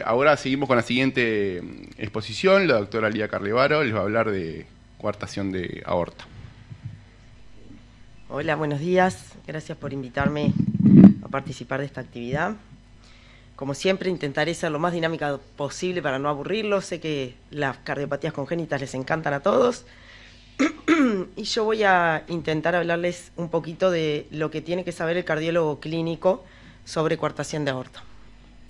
Ahora seguimos con la siguiente exposición. La doctora Lía Carlevaro les va a hablar de coartación de aorta. Hola, buenos días. Gracias por invitarme a participar de esta actividad. Como siempre, intentaré ser lo más dinámica posible para no aburrirlos. Sé que las cardiopatías congénitas les encantan a todos. Y yo voy a intentar hablarles un poquito de lo que tiene que saber el cardiólogo clínico sobre coartación de aorta.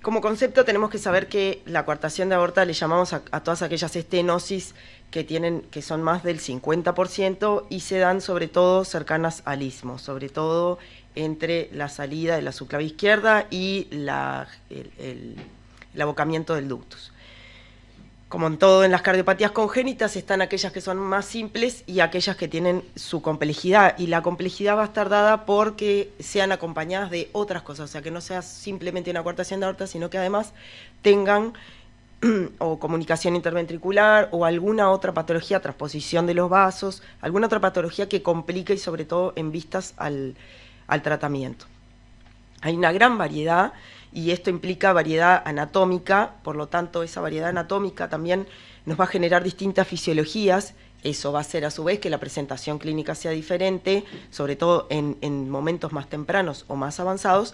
Como concepto tenemos que saber que la coartación de aorta le llamamos a todas aquellas estenosis que son más del 50% y se dan sobre todo cercanas al istmo, sobre todo entre la salida de la subclavia izquierda y el abocamiento del ductus. Como en todo en las cardiopatías congénitas, están aquellas que son más simples y aquellas que tienen su complejidad. Y la complejidad va a estar dada porque sean acompañadas de otras cosas. O sea, que no sea simplemente una coartación de aorta, sino que además tengan o comunicación interventricular o alguna otra patología, transposición de los vasos, alguna otra patología que complique y sobre todo en vistas al tratamiento. Hay una gran variedad y esto implica variedad anatómica, por lo tanto esa variedad anatómica también nos va a generar distintas fisiologías. Eso va a hacer a su vez que la presentación clínica sea diferente, sobre todo en momentos más tempranos o más avanzados.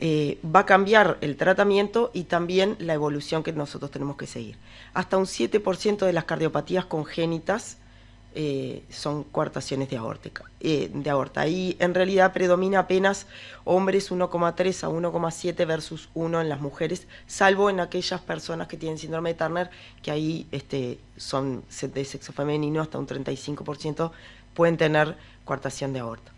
Va a cambiar el tratamiento y también la evolución que nosotros tenemos que seguir. Hasta un 7% de las cardiopatías congénitas son coartaciones de aorta. Y en realidad predomina apenas hombres 1,3 a 1,7 versus 1 en las mujeres, salvo en aquellas personas que tienen síndrome de Turner, que ahí son de sexo femenino, hasta un 35% pueden tener coartación de aorta.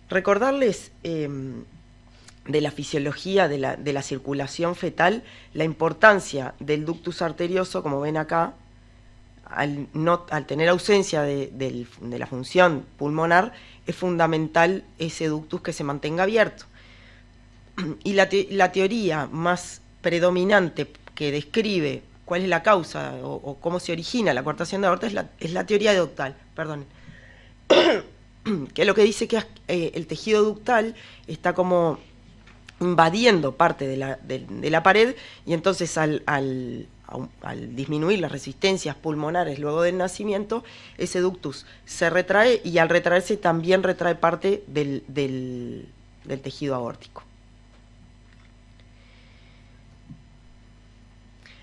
Recordarles de la fisiología de la circulación fetal, la importancia del ductus arterioso, como ven acá. Al tener ausencia de la función pulmonar, es fundamental ese ductus que se mantenga abierto. Y la teoría más predominante que describe cuál es la causa o cómo se origina la coartación de aorta es la teoría ductal, perdón. Que lo que dice que el tejido ductal está como invadiendo parte de la pared y entonces al disminuir las resistencias pulmonares luego del nacimiento, ese ductus se retrae y al retraerse también retrae parte del tejido aórtico.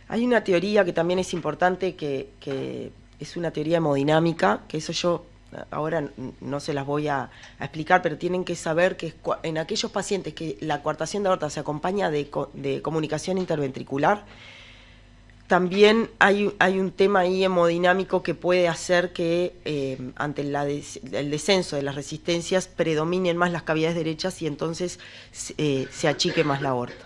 Hay una teoría que también es importante, que es una teoría hemodinámica, que eso yo ahora no se las voy a explicar, pero tienen que saber que en aquellos pacientes que la coartación de aorta se acompaña de comunicación interventricular, también hay un tema ahí hemodinámico que puede hacer que ante el descenso de las resistencias predominen más las cavidades derechas y entonces se achique más la aorta.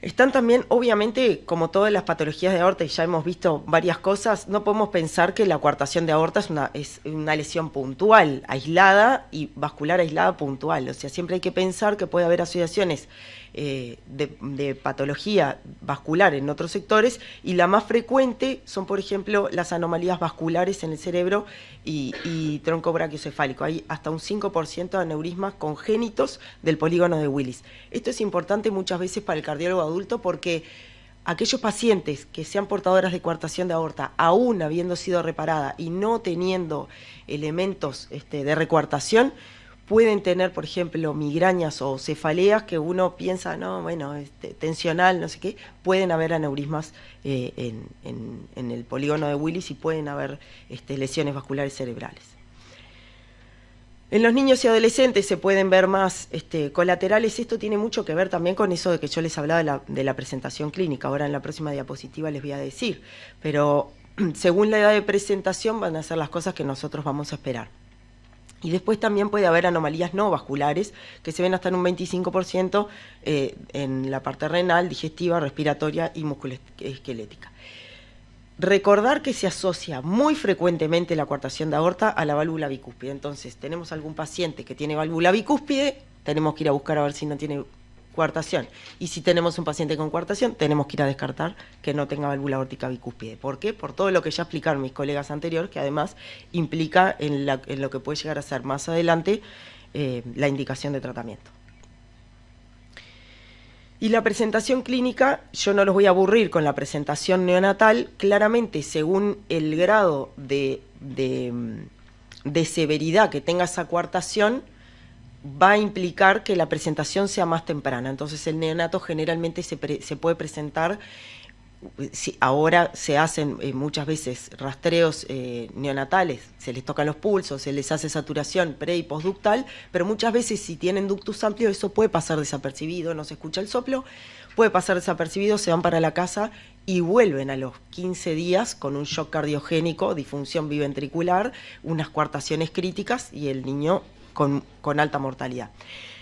Están también, obviamente, como todas las patologías de aorta, y ya hemos visto varias cosas, no podemos pensar que la coartación de aorta es una lesión puntual, aislada y vascular aislada puntual. O sea, siempre hay que pensar que puede haber asociaciones de patología vascular en otros sectores, y la más frecuente son, por ejemplo, las anomalías vasculares en el cerebro y tronco brachiocefálico. Hay hasta un 5% de aneurismas congénitos del polígono de Willis. Esto es importante muchas veces para el cardiólogo adulto porque aquellos pacientes que sean portadoras de coartación de aorta, aún habiendo sido reparada y no teniendo elementos de recoartación, pueden tener, por ejemplo, migrañas o cefaleas que uno piensa, no, bueno, tensional, no sé qué, pueden haber aneurismas en el polígono de Willis y pueden haber lesiones vasculares cerebrales. En los niños y adolescentes se pueden ver más colaterales. Esto tiene mucho que ver también con eso de que yo les hablaba de la presentación clínica. Ahora en la próxima diapositiva les voy a decir. Pero según la edad de presentación van a ser las cosas que nosotros vamos a esperar. Y después también puede haber anomalías no vasculares que se ven hasta en un 25% en la parte renal, digestiva, respiratoria y musculoesquelética. Recordar que se asocia muy frecuentemente la coartación de aorta a la válvula bicúspide. Entonces, tenemos algún paciente que tiene válvula bicúspide, tenemos que ir a buscar a ver si no tiene coartación. Y si tenemos un paciente con coartación, tenemos que ir a descartar que no tenga válvula aórtica bicúspide. ¿Por qué? Por todo lo que ya explicaron mis colegas anteriores, que además implica en lo que puede llegar a ser más adelante la indicación de tratamiento. Y la presentación clínica, yo no los voy a aburrir con la presentación neonatal, claramente según el grado de severidad que tenga esa coartación, va a implicar que la presentación sea más temprana. Entonces el neonato generalmente se puede presentar, ahora se hacen muchas veces rastreos neonatales, se les tocan los pulsos, se les hace saturación pre y postductal, pero muchas veces si tienen ductus amplio eso puede pasar desapercibido, no se escucha el soplo, puede pasar desapercibido, se van para la casa y vuelven a los 15 días con un shock cardiogénico, disfunción biventricular, unas coartaciones críticas y el niño con alta mortalidad.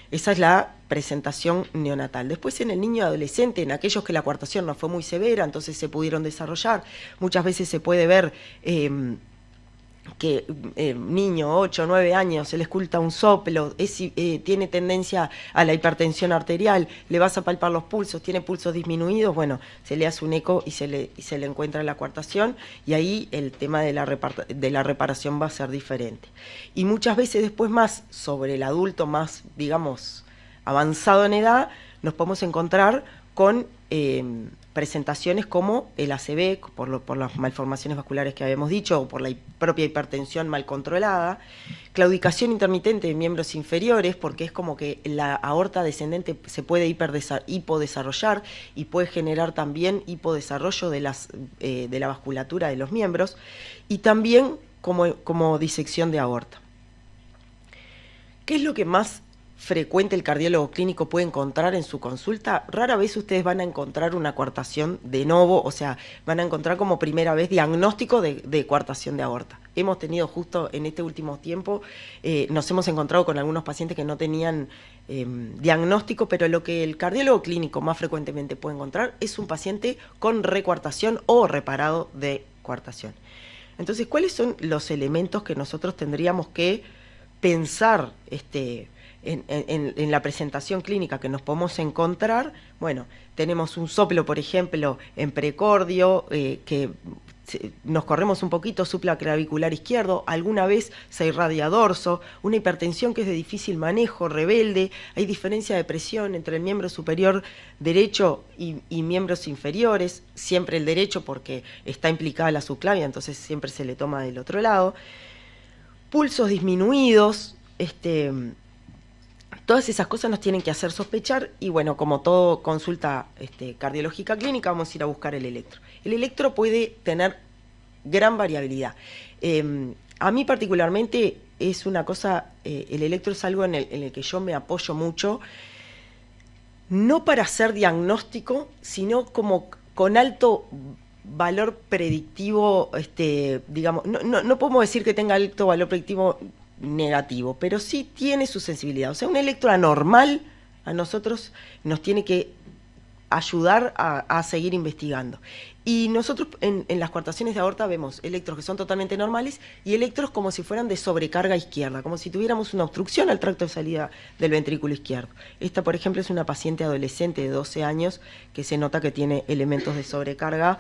Esa es la presentación neonatal. Después en el niño adolescente, en aquellos que la coartación no fue muy severa, entonces se pudieron desarrollar, muchas veces se puede ver que niño 8 o 9 años se le escucha un soplo, tiene tendencia a la hipertensión arterial, le vas a palpar los pulsos, tiene pulsos disminuidos, bueno, se le hace un eco y se le encuentra la coartación y ahí el tema de la reparación va a ser diferente. Y muchas veces después más sobre el adulto más, digamos, avanzado en edad, nos podemos encontrar con presentaciones como el ACV, por las malformaciones vasculares que habíamos dicho, o por la propia hipertensión mal controlada, claudicación intermitente de miembros inferiores, porque es como que la aorta descendente se puede hipodesarrollar y puede generar también hipodesarrollo de la vasculatura de los miembros, y también como disección de aorta. ¿Qué es lo que más frecuente el cardiólogo clínico puede encontrar en su consulta? Rara vez ustedes van a encontrar una coartación de novo, o sea, van a encontrar como primera vez diagnóstico de coartación de aorta. Hemos tenido justo en este último tiempo, nos hemos encontrado con algunos pacientes que no tenían diagnóstico, pero lo que el cardiólogo clínico más frecuentemente puede encontrar es un paciente con recoartación o reparado de coartación. Entonces, ¿cuáles son los elementos que nosotros tendríamos que pensar en la presentación clínica que nos podemos encontrar? Bueno, tenemos un soplo, por ejemplo, en precordio, que nos corremos un poquito, supraclavicular izquierdo, alguna vez se irradia dorso, una hipertensión que es de difícil manejo, rebelde, hay diferencia de presión entre el miembro superior derecho y miembros inferiores, siempre el derecho porque está implicada la subclavia, entonces siempre se le toma del otro lado, pulsos disminuidos, todas esas cosas nos tienen que hacer sospechar y bueno, como todo consulta cardiológica clínica, vamos a ir a buscar el electro. El electro puede tener gran variabilidad. A mí particularmente es una cosa, el electro es algo en el que yo me apoyo mucho, no para hacer diagnóstico, sino como con alto valor predictivo, digamos, no podemos decir que tenga alto valor predictivo negativo, pero sí tiene su sensibilidad. O sea, un electro anormal a nosotros nos tiene que ayudar a seguir investigando. Y nosotros en las coartaciones de aorta vemos electros que son totalmente normales y electros como si fueran de sobrecarga izquierda, como si tuviéramos una obstrucción al tracto de salida del ventrículo izquierdo. Esta, por ejemplo, es una paciente adolescente de 12 años que se nota que tiene elementos de sobrecarga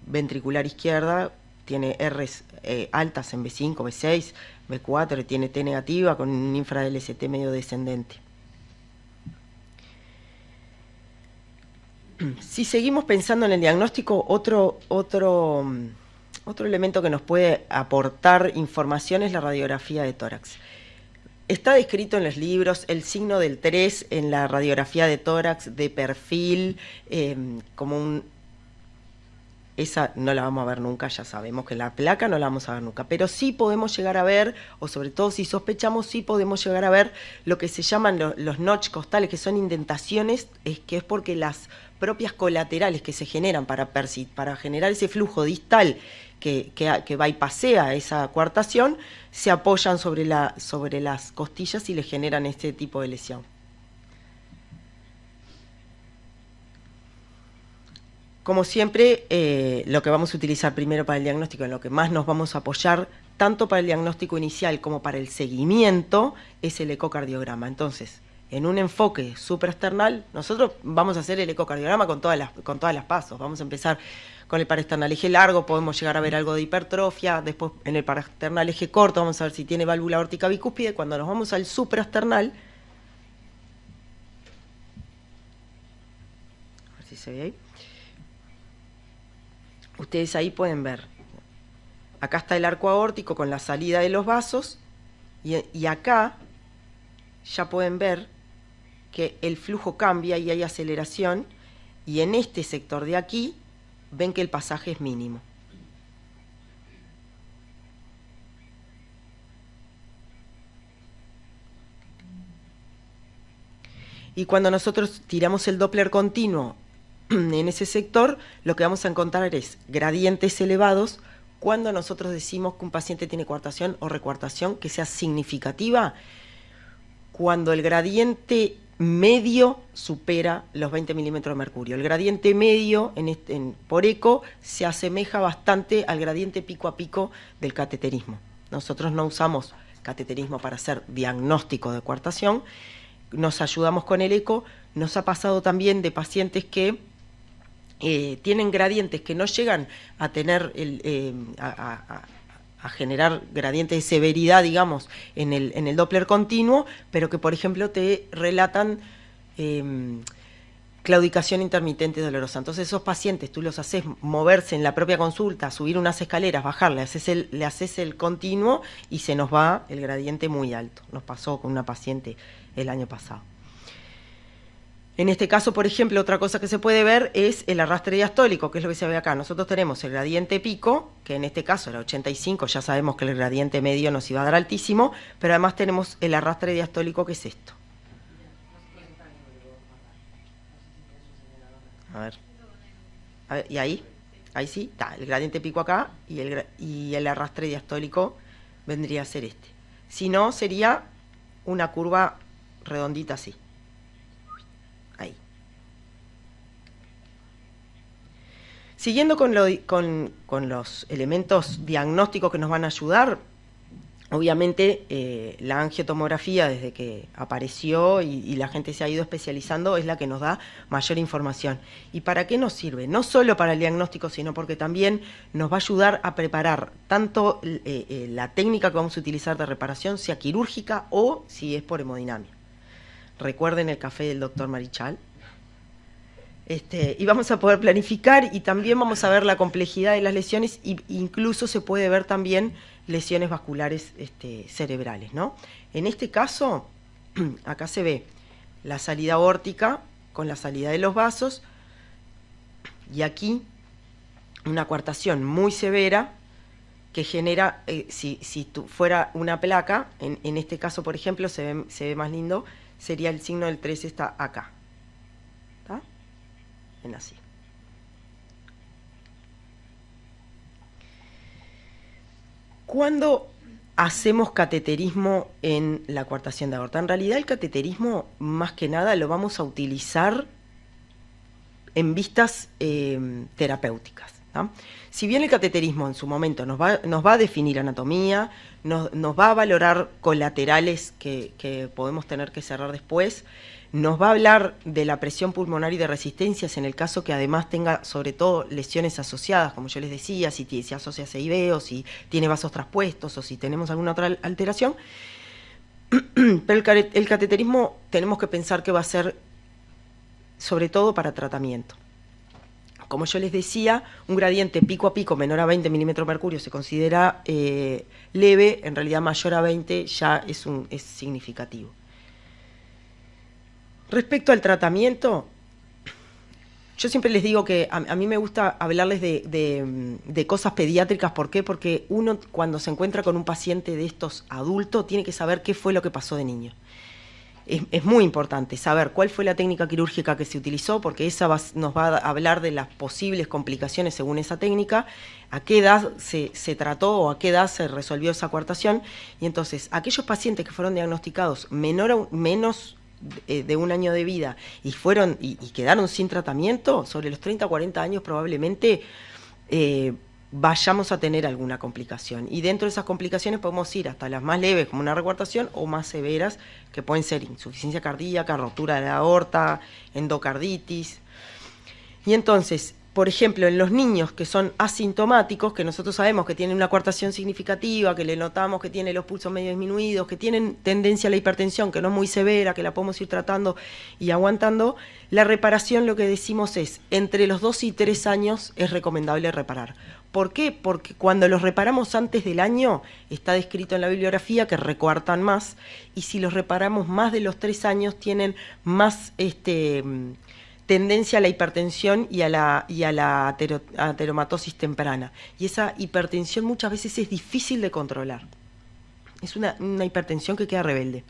ventricular izquierda, tiene Rs altas en B5, B6, B4, tiene T negativa con un infra del ST medio descendente. Si seguimos pensando en el diagnóstico, otro elemento que nos puede aportar información es la radiografía de tórax. Está descrito en los libros el signo del 3 en la radiografía de tórax de perfil, como esa no la vamos a ver nunca, ya sabemos que la placa no la vamos a ver nunca, pero sí podemos llegar a ver, o sobre todo si sospechamos, sí podemos llegar a ver lo que se llaman los notch costales, que son indentaciones, que es porque las propias colaterales que se generan para generar ese flujo distal que bypassea esa coartación, se apoyan sobre las costillas y le generan este tipo de lesión. Como siempre, lo que vamos a utilizar primero para el diagnóstico, en lo que más nos vamos a apoyar, tanto para el diagnóstico inicial como para el seguimiento, es el ecocardiograma. Entonces, en un enfoque supraesternal, nosotros vamos a hacer el ecocardiograma con todas las pasos. Vamos a empezar con el paraesternal eje largo, podemos llegar a ver algo de hipertrofia, después en el paraesternal eje corto vamos a ver si tiene válvula aórtica bicúspide. Cuando nos vamos al supraesternal, ver si se ve ahí. Ustedes ahí pueden ver. Acá está el arco aórtico con la salida de los vasos y acá ya pueden ver que el flujo cambia y hay aceleración, y en este sector de aquí ven que el pasaje es mínimo. Y cuando nosotros tiramos el Doppler continuo en ese sector, lo que vamos a encontrar es gradientes elevados cuando nosotros decimos que un paciente tiene coartación o recuartación que sea significativa, cuando el gradiente medio supera los 20 milímetros de mercurio. El gradiente medio por eco se asemeja bastante al gradiente pico a pico del cateterismo. Nosotros no usamos cateterismo para hacer diagnóstico de coartación, nos ayudamos con el eco. Nos ha pasado también de pacientes que tienen gradientes que no llegan a tener a generar gradientes de severidad, digamos, en el Doppler continuo, pero que, por ejemplo, te relatan claudicación intermitente dolorosa. Entonces, esos pacientes tú los haces moverse en la propia consulta, subir unas escaleras, bajar, le haces el continuo y se nos va el gradiente muy alto. Nos pasó con una paciente el año pasado. En este caso, por ejemplo, otra cosa que se puede ver es el arrastre diastólico, que es lo que se ve acá. Nosotros tenemos el gradiente pico, que en este caso era 85, ya sabemos que el gradiente medio nos iba a dar altísimo, pero además tenemos el arrastre diastólico, que es esto. A ver, y ahí sí, está el gradiente pico acá y el arrastre diastólico vendría a ser este. Si no, sería una curva redondita así. Ahí. Siguiendo con los elementos diagnósticos que nos van a ayudar, obviamente la angiotomografía, desde que apareció y la gente se ha ido especializando, es la que nos da mayor información. ¿Y para qué nos sirve? No solo para el diagnóstico, sino porque también nos va a ayudar a preparar tanto la técnica que vamos a utilizar de reparación, sea quirúrgica o si es por hemodinamia. Recuerden el café del doctor Marichal. Y vamos a poder planificar, y también vamos a ver la complejidad de las lesiones, e incluso se puede ver también lesiones vasculares cerebrales, ¿no? En este caso, acá se ve la salida aórtica con la salida de los vasos, y aquí una coartación muy severa que genera, si fuera una placa, en este caso, por ejemplo, se ve más lindo, sería el signo del 3, está acá. ¿Está? En así. ¿Cuándo hacemos cateterismo en la coartación de aorta? En realidad el cateterismo, más que nada, lo vamos a utilizar en vistas terapéuticas, ¿no? Si bien el cateterismo en su momento nos va a definir anatomía, nos va a valorar colaterales que podemos tener que cerrar después, nos va a hablar de la presión pulmonar y de resistencias en el caso que además tenga sobre todo lesiones asociadas, como yo les decía, si se asocia a CIB o si tiene vasos traspuestos o si tenemos alguna otra alteración. Pero el cateterismo tenemos que pensar que va a ser sobre todo para tratamiento. Como yo les decía, un gradiente pico a pico menor a 20 milímetros de mercurio se considera leve, en realidad mayor a 20 ya es significativo. Respecto al tratamiento, yo siempre les digo que a mí me gusta hablarles de cosas pediátricas. ¿Por qué? Porque uno, cuando se encuentra con un paciente de estos adultos, tiene que saber qué fue lo que pasó de niño. Es muy importante saber cuál fue la técnica quirúrgica que se utilizó, porque esa nos va a hablar de las posibles complicaciones según esa técnica, a qué edad se trató o a qué edad se resolvió esa coartación. Y entonces, aquellos pacientes que fueron diagnosticados menos de un año de vida y quedaron sin tratamiento, sobre los 30 o 40 años probablemente vayamos a tener alguna complicación. Y dentro de esas complicaciones podemos ir hasta las más leves, como una recuartación, o más severas, que pueden ser insuficiencia cardíaca, rotura de la aorta, endocarditis. Y entonces, por ejemplo, en los niños que son asintomáticos, que nosotros sabemos que tienen una coartación significativa, que le notamos que tienen los pulsos medio disminuidos, que tienen tendencia a la hipertensión, que no es muy severa, que la podemos ir tratando y aguantando, la reparación, lo que decimos es, entre los 2 y 3 años es recomendable reparar. ¿Por qué? Porque cuando los reparamos antes del año, está descrito en la bibliografía que recuartan más, y si los reparamos más de los 3 años, tienen más tendencia a la hipertensión y a la ateromatosis temprana. Y esa hipertensión muchas veces es difícil de controlar. Es una hipertensión que queda rebelde.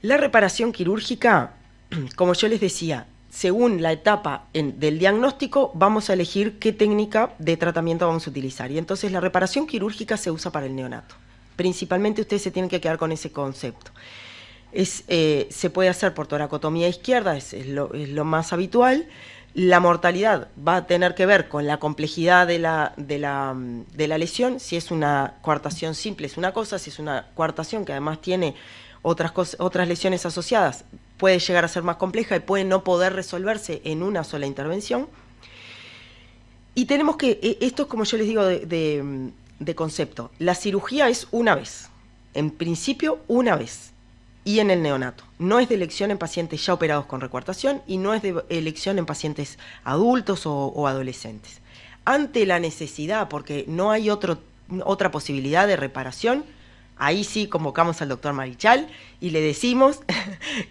La reparación quirúrgica, como yo les decía, según la etapa del diagnóstico, vamos a elegir qué técnica de tratamiento vamos a utilizar. Y entonces la reparación quirúrgica se usa para el neonato. Principalmente ustedes se tienen que quedar con ese concepto. Se puede hacer por toracotomía izquierda, es lo más habitual. La mortalidad va a tener que ver con la complejidad de la lesión. Si es una coartación simple es una cosa, si es una coartación que además tiene otras lesiones asociadas, puede llegar a ser más compleja y puede no poder resolverse en una sola intervención. Y tenemos que, esto es como yo les digo de concepto, la cirugía es una vez, en principio una vez, y en el neonato. No es de elección en pacientes ya operados con recuartación y no es de elección en pacientes adultos o adolescentes. Ante la necesidad, porque no hay otra posibilidad de reparación, ahí sí convocamos al doctor Marichal y le decimos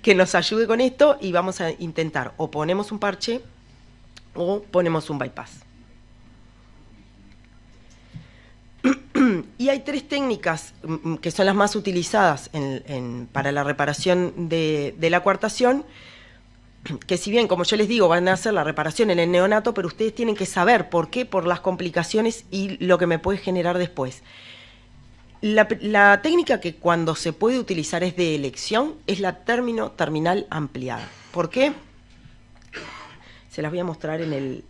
que nos ayude con esto y vamos a intentar o ponemos un parche o ponemos un bypass. Y hay 3 técnicas que son las más utilizadas para la reparación de la coartación, que si bien, como yo les digo, van a hacer la reparación en el neonato, pero ustedes tienen que saber por qué, por las complicaciones y lo que me puede generar después. La técnica que cuando se puede utilizar es de elección, es la término terminal ampliada. ¿Por qué? Se las voy a mostrar en el...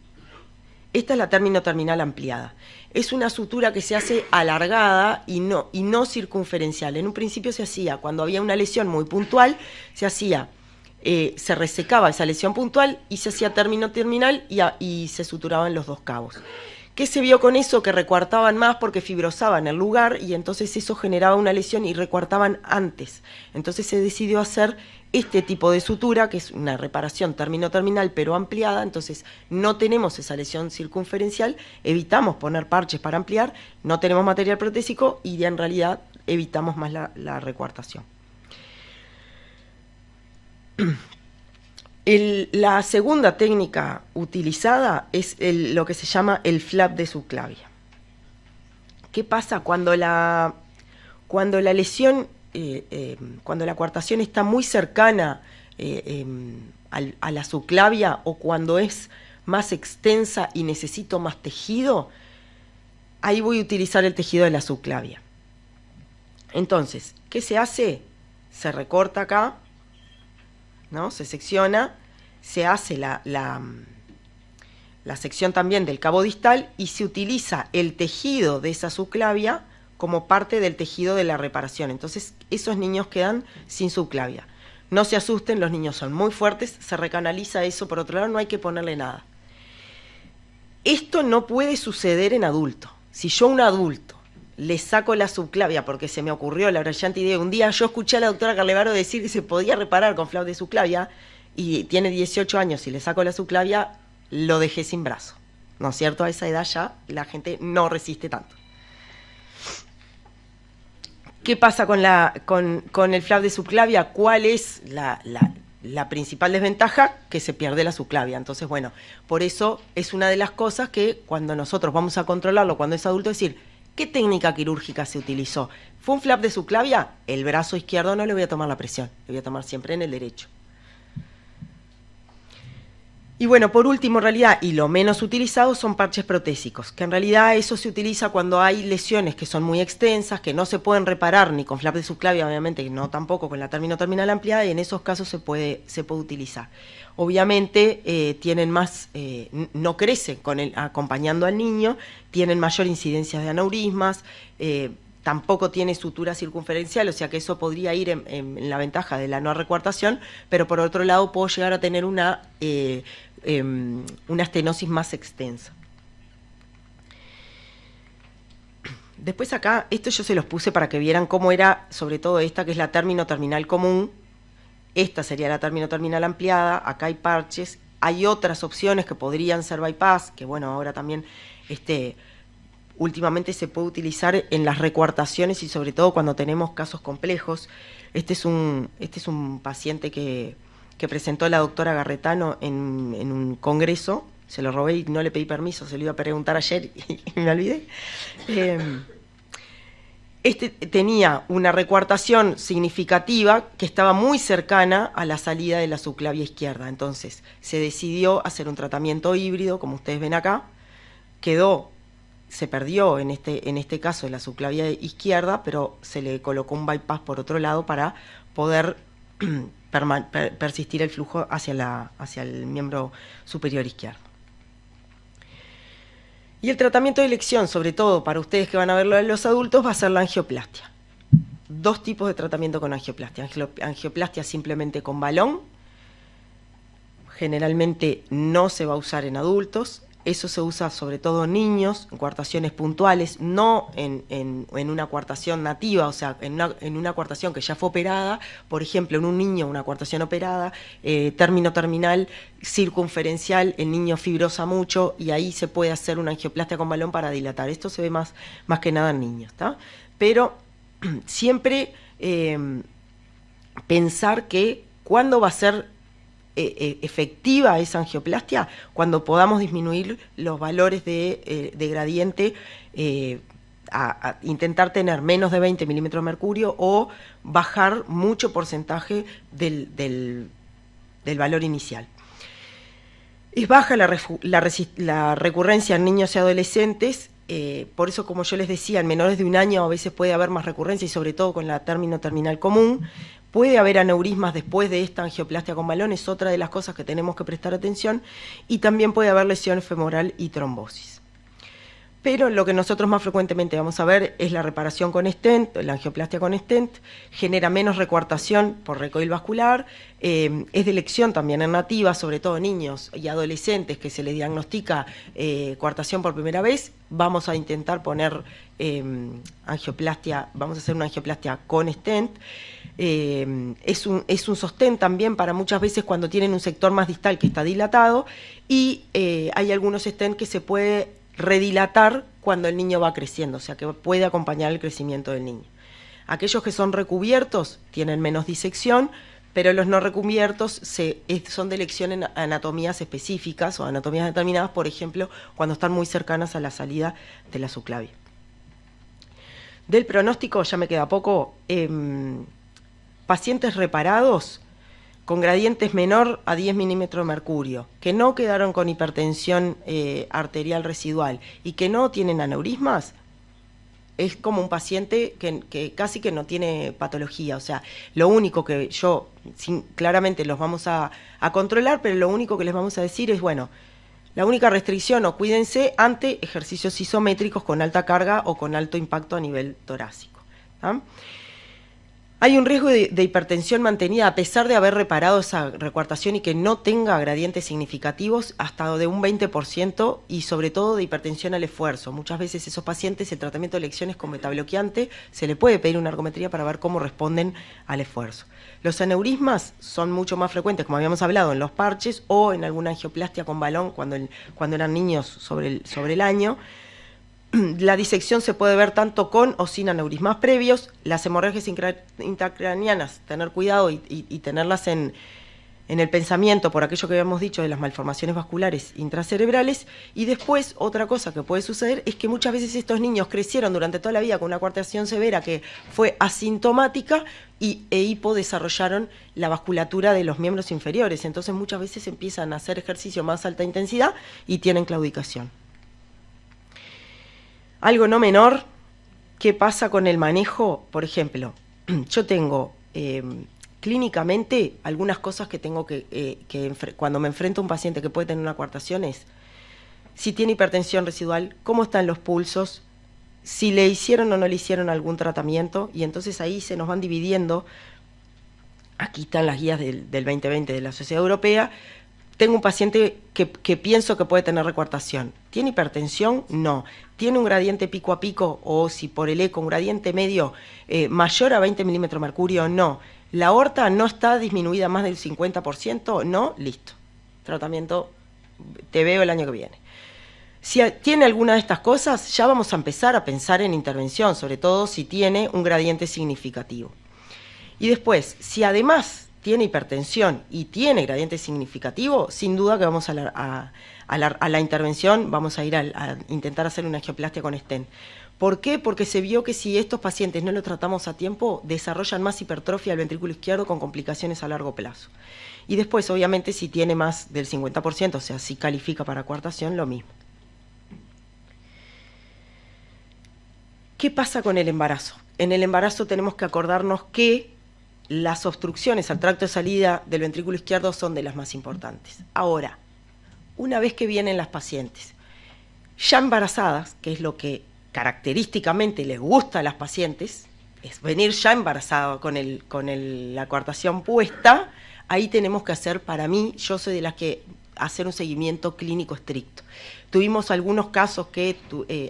Esta es la término terminal ampliada. Es una sutura que se hace alargada y no circunferencial. En un principio se hacía, cuando había una lesión muy puntual, se resecaba esa lesión puntual y se hacía término terminal y se suturaban los 2 cabos. ¿Qué se vio con eso? Que recuartaban más porque fibrosaban el lugar y entonces eso generaba una lesión y recuartaban antes. Entonces se decidió hacer este tipo de sutura, que es una reparación término-terminal pero ampliada, entonces no tenemos esa lesión circunferencial, evitamos poner parches para ampliar, no tenemos material protésico y en realidad evitamos más la recuartación. La segunda técnica utilizada es lo que se llama el flap de subclavia. ¿Qué pasa cuando la lesión, cuando la coartación está muy cercana a la subclavia o cuando es más extensa y necesito más tejido? Ahí voy a utilizar el tejido de la subclavia. Entonces, ¿qué se hace? Se recorta acá, ¿no? Se secciona, se hace la sección también del cabo distal y se utiliza el tejido de esa subclavia como parte del tejido de la reparación. Entonces esos niños quedan sin subclavia. No se asusten, los niños son muy fuertes, se recanaliza eso, por otro lado no hay que ponerle nada. Esto no puede suceder en adulto. Si yo a un adulto le saco la subclavia porque se me ocurrió la brillante idea. Un día yo escuché a la doctora Carlevaro decir que se podía reparar con flap de subclavia y tiene 18 años y le saco la subclavia, lo dejé sin brazo. ¿No es cierto? A esa edad ya la gente no resiste tanto. ¿Qué pasa con el flap de subclavia? ¿Cuál es la principal desventaja? Que se pierde la subclavia. Entonces, bueno, por eso es una de las cosas que cuando nosotros vamos a controlarlo, cuando es adulto, decir... ¿Qué técnica quirúrgica se utilizó? ¿Fue un flap de subclavia? El brazo izquierdo no le voy a tomar la presión, le voy a tomar siempre en el derecho. Y bueno, por último, en realidad, y lo menos utilizado, son parches protésicos, que en realidad eso se utiliza cuando hay lesiones que son muy extensas, que no se pueden reparar ni con flap de subclavia, obviamente, no tampoco con la término terminal ampliada, y en esos casos se puede utilizar. Obviamente tienen más, no crecen acompañando al niño, tienen mayor incidencia de aneurismas, tampoco tiene sutura circunferencial, o sea que eso podría ir en la ventaja de la no recuartación, pero por otro lado puedo llegar a tener una una estenosis más extensa. Después acá, esto yo se los puse para que vieran cómo era, sobre todo esta, que es la término terminal común. Esta sería la término terminal ampliada. Acá hay parches. Hay otras opciones que podrían ser bypass, que bueno, ahora también últimamente se puede utilizar en las recuartaciones y sobre todo cuando tenemos casos complejos. Este es un paciente que presentó la doctora Garretano en un congreso. Se lo robé y no le pedí permiso, se lo iba a preguntar ayer y me olvidé. Tenía una recuartación significativa que estaba muy cercana a la salida de la subclavia izquierda. Entonces se decidió hacer un tratamiento híbrido, como ustedes ven acá. Se perdió en este caso de la subclavia izquierda, pero se le colocó un bypass por otro lado para poder persistir el flujo hacia el miembro superior izquierdo. Y el tratamiento de elección, sobre todo para ustedes que van a verlo en los adultos, va a ser la angioplastia. Dos tipos de tratamiento con angioplastia. Angioplastia simplemente con balón. Generalmente no se va a usar en adultos. Eso se usa sobre todo en niños, en coartaciones puntuales, no en una coartación nativa, o sea, en una coartación que ya fue operada. Por ejemplo, en un niño una coartación operada, término terminal, circunferencial, el niño fibrosa mucho y ahí se puede hacer una angioplastia con balón para dilatar. Esto se ve más que nada en niños, ¿está? Pero siempre pensar que cuándo va a ser efectiva esa angioplastia, cuando podamos disminuir los valores de gradiente, a intentar tener menos de 20 milímetros de mercurio o bajar mucho porcentaje del valor inicial. Es baja la recurrencia en niños y adolescentes, por eso, como yo les decía, en menores de 1 año a veces puede haber más recurrencia y sobre todo con la término terminal común. Puede haber aneurismas después de esta angioplastia con balón, es otra de las cosas que tenemos que prestar atención, y también puede haber lesión femoral y trombosis. Pero lo que nosotros más frecuentemente vamos a ver es la reparación con stent, la angioplastia con stent, genera menos recuartación por recoil vascular, es de elección también en nativas, sobre todo niños y adolescentes que se les diagnostica coartación por primera vez. Vamos a intentar poner angioplastia, vamos a hacer una angioplastia con stent. Es un sostén también para muchas veces cuando tienen un sector más distal que está dilatado, y hay algunos stent que se puede redilatar cuando el niño va creciendo, o sea que puede acompañar el crecimiento del niño. Aquellos que son recubiertos tienen menos disección, pero los no recubiertos son de elección en anatomías específicas o anatomías determinadas, por ejemplo, cuando están muy cercanas a la salida de la subclavia. Del pronóstico, ya me queda poco, pacientes reparados con gradientes menor a 10 milímetros de mercurio, que no quedaron con hipertensión arterial residual y que no tienen aneurismas, es como un paciente que casi que no tiene patología. O sea, lo único que claramente los vamos a controlar, pero lo único que les vamos a decir es, bueno, la única restricción, o cuídense ante ejercicios isométricos con alta carga o con alto impacto a nivel torácico, ¿tá? Hay un riesgo de hipertensión mantenida a pesar de haber reparado esa recuartación y que no tenga gradientes significativos, hasta de un 20%, y sobre todo de hipertensión al esfuerzo. Muchas veces esos pacientes, el tratamiento de elección es con betabloqueante, se le puede pedir una ergometría para ver cómo responden al esfuerzo. Los aneurismas son mucho más frecuentes, como habíamos hablado, en los parches o en alguna angioplastia con balón cuando eran niños sobre el año. La disección se puede ver tanto con o sin aneurismas previos. Las hemorragias intracraneanas, tener cuidado y tenerlas en el pensamiento por aquello que habíamos dicho de las malformaciones vasculares intracerebrales. Y después, otra cosa que puede suceder es que muchas veces estos niños crecieron durante toda la vida con una coartación severa que fue asintomática e hipodesarrollaron la vasculatura de los miembros inferiores. Entonces muchas veces empiezan a hacer ejercicio más alta intensidad y tienen claudicación. Algo no menor, ¿qué pasa con el manejo? Por ejemplo, yo tengo clínicamente algunas cosas que tengo cuando me enfrento a un paciente que puede tener una coartación es si tiene hipertensión residual, cómo están los pulsos, si le hicieron o no le hicieron algún tratamiento, y entonces ahí se nos van dividiendo. Aquí están las guías del 2020 de la Sociedad Europea. tengo un paciente que pienso que puede tener recoartación. ¿Tiene hipertensión? No. ¿Tiene un gradiente pico a pico o si por el eco un gradiente medio mayor a 20 milímetros de mercurio? No. ¿La aorta no está disminuida más del 50%? No. Listo. Tratamiento, te veo el año que viene. Si tiene alguna de estas cosas, ya vamos a empezar a pensar en intervención, sobre todo si tiene un gradiente significativo. Y después, si además tiene hipertensión y tiene gradiente significativo, sin duda que vamos a la intervención, vamos a ir a intentar hacer una angioplastia con stent. ¿Por qué? Porque se vio que si estos pacientes no lo tratamos a tiempo, desarrollan más hipertrofia del ventrículo izquierdo con complicaciones a largo plazo. Y después, obviamente, si tiene más del 50%, o sea, si califica para coartación, lo mismo. ¿Qué pasa con el embarazo? En el embarazo tenemos que acordarnos que las obstrucciones al tracto de salida del ventrículo izquierdo son de las más importantes. Ahora, una vez que vienen las pacientes ya embarazadas, que es lo que característicamente les gusta a las pacientes, es venir ya embarazada con la coartación puesta, ahí tenemos que hacer, para mí, yo soy de las que hacer un seguimiento clínico estricto. Tuvimos algunos casos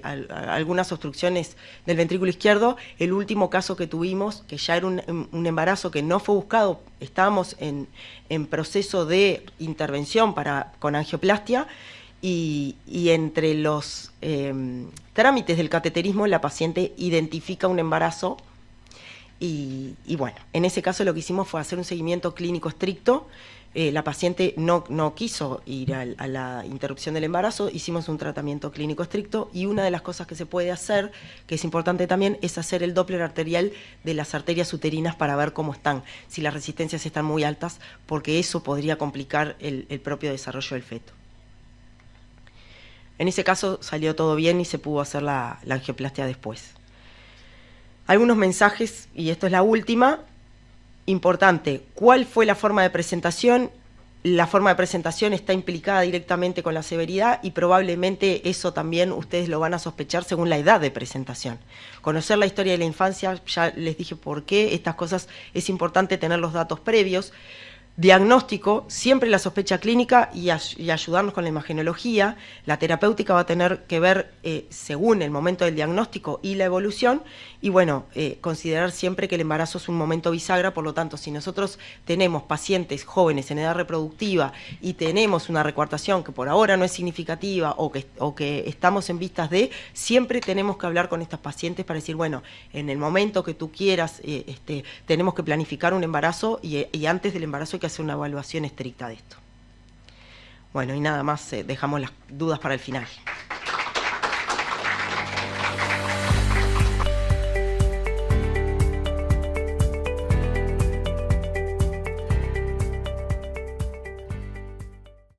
algunas obstrucciones del ventrículo izquierdo. El último caso que tuvimos, que ya era un embarazo que no fue buscado, estábamos en proceso de intervención con angioplastia y entre los trámites del cateterismo la paciente identifica un embarazo y bueno, en ese caso lo que hicimos fue hacer un seguimiento clínico estricto. La paciente no quiso ir a la interrupción del embarazo, hicimos un tratamiento clínico estricto y una de las cosas que se puede hacer, que es importante también, es hacer el Doppler arterial de las arterias uterinas para ver cómo están, si las resistencias están muy altas, porque eso podría complicar el propio desarrollo del feto. En ese caso salió todo bien y se pudo hacer la angioplastia después. Algunos mensajes, y esto es la última. Importante, ¿cuál fue la forma de presentación? La forma de presentación está implicada directamente con la severidad y probablemente eso también ustedes lo van a sospechar según la edad de presentación. Conocer la historia de la infancia, ya les dije por qué, estas cosas es importante tener los datos previos. Diagnóstico, siempre la sospecha clínica y ayudarnos con la imagenología. La terapéutica va a tener que ver según el momento del diagnóstico y la evolución y bueno, considerar siempre que el embarazo es un momento bisagra, por lo tanto, si nosotros tenemos pacientes jóvenes en edad reproductiva y tenemos una recuartación que por ahora no es significativa o que estamos en vistas de, siempre tenemos que hablar con estas pacientes para decir, bueno, en el momento que tú quieras, tenemos que planificar un embarazo y antes del embarazo hay que hacer una evaluación estricta de esto. Bueno, y nada más, dejamos las dudas para el final.